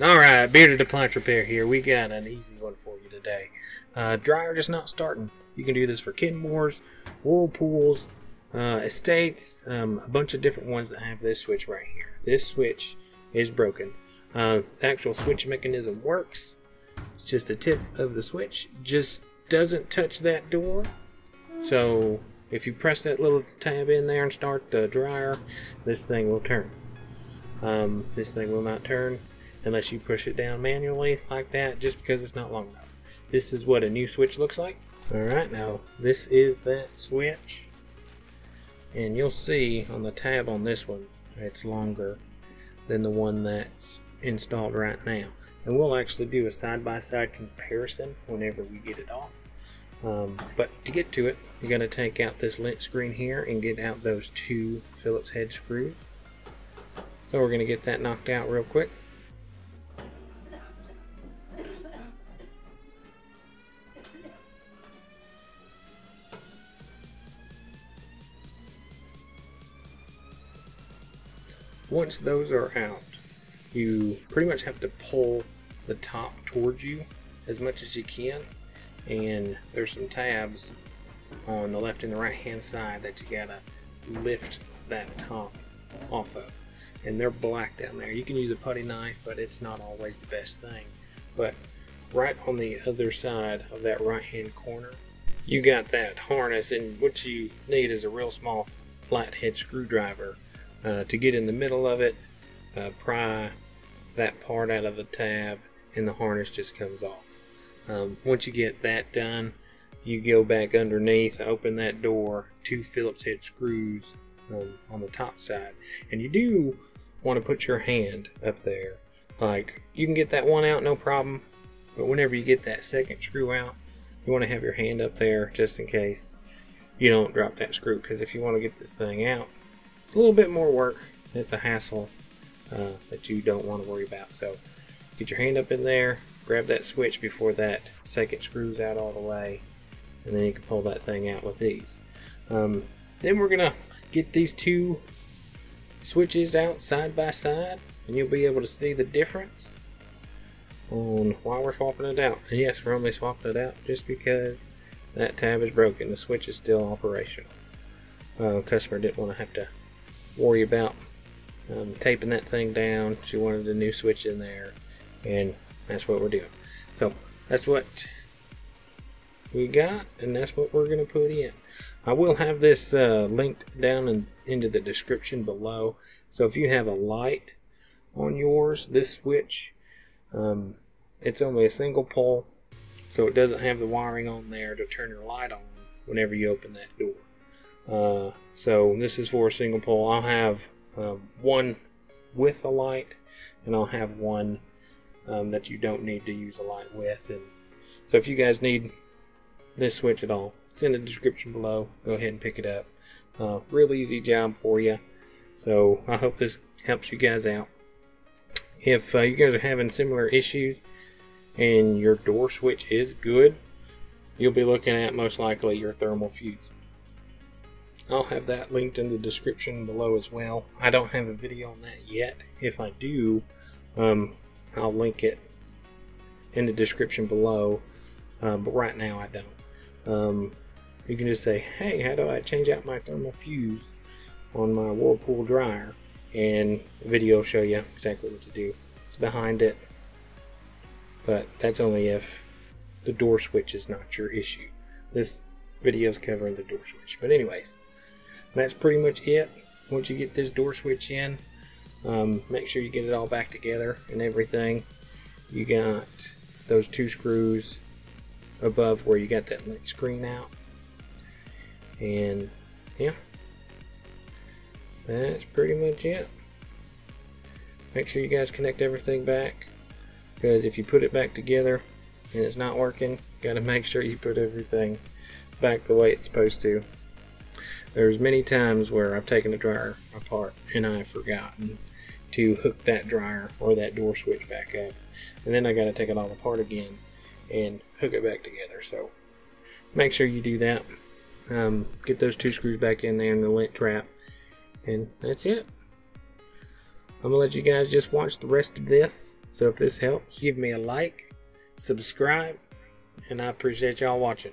Alright, Bearded Appliance Repair here. We got an easy one for you today. Dryer just not starting. You can do this for Kenmores, whirlpools, estates, a bunch of different ones that have this switch right here. This switch is broken. The actual switch mechanism works. It's just the tip of the switch just doesn't touch that door. So if you press that little tab in there and start the dryer, this thing will turn. This thing will not turn unless you push it down manually like that, just because it's not long enough. This is what a new switch looks like. Alright, now this is that switch, and you'll see on the tab on this one it's longer than the one that's installed right now, and we'll actually do a side-by-side comparison whenever we get it off. But to get to it, you're going to take out this lint screen here and get out those two Phillips head screws. So we're going to get that knocked out real quick. Once those are out, you pretty much have to pull the top towards you as much as you can, and there's some tabs on the left and the right hand side that you gotta lift that top off of, and they're black down there. You can use a putty knife, but it's not always the best thing. But right on the other side of that right hand corner, you got that harness, and what you need is a real small flathead screwdriver to get in the middle of it, pry that part out of the tab, and the harness just comes off. Once you get that done, you go back underneath, open that door, two Phillips head screws on the top side, and you do want to put your hand up there. Like, you can get that one out no problem, but whenever you get that second screw out, you want to have your hand up there just in case you don't drop that screw, because if you want to get this thing out, it's a little bit more work. It's a hassle that you don't want to worry about. So get your hand up in there, grab that switch before that second screw's out all the way, and then you can pull that thing out with ease. Then we're gonna get these two switches out side by side, and you'll be able to see the difference on why we're swapping it out. And yes, we're only swapping it out just because that tab is broken. The switch is still operational. Customer didn't want to have to worry about taping that thing down. She wanted a new switch in there, and that's what we're doing. So that's what we got, and that's what we're going to put in. I will have this linked down into the description below. So if you have a light on yours, this switch, it's only a single pole, so it doesn't have the wiring on there to turn your light on whenever you open that door. So this is for a single pole. I'll have one with a light, and I'll have one that you don't need to use a light with. And so if you guys need this switch at all, it's in the description below. Go ahead and pick it up. Real easy job for you. So I hope this helps you guys out. If you guys are having similar issues and your door switch is good, you'll be looking at most likely your thermal fuse. I'll have that linked in the description below as well. I don't have a video on that yet. If I do, I'll link it in the description below, but right now I don't. You can just say, hey, how do I change out my thermal fuse on my Whirlpool dryer? And the video will show you exactly what to do. It's behind it, but that's only if the door switch is not your issue. This video is covering the door switch. But anyways, that's pretty much it. Once you get this door switch in, make sure you get it all back together and everything. You got those two screws above where you got that lint screen out, and yeah, that's pretty much it. Make sure you guys connect everything back, because if you put it back together and it's not working, you got to make sure you put everything back the way it's supposed to. There's many times where I've taken the dryer apart and I've forgotten to hook that dryer or that door switch back up, and then I got to take it all apart again and hook it back together. So make sure you do that. Get those two screws back in there in the lint trap, and that's it. I'm gonna let you guys just watch the rest of this, So if this helps, give me a like, subscribe, and I appreciate y'all watching.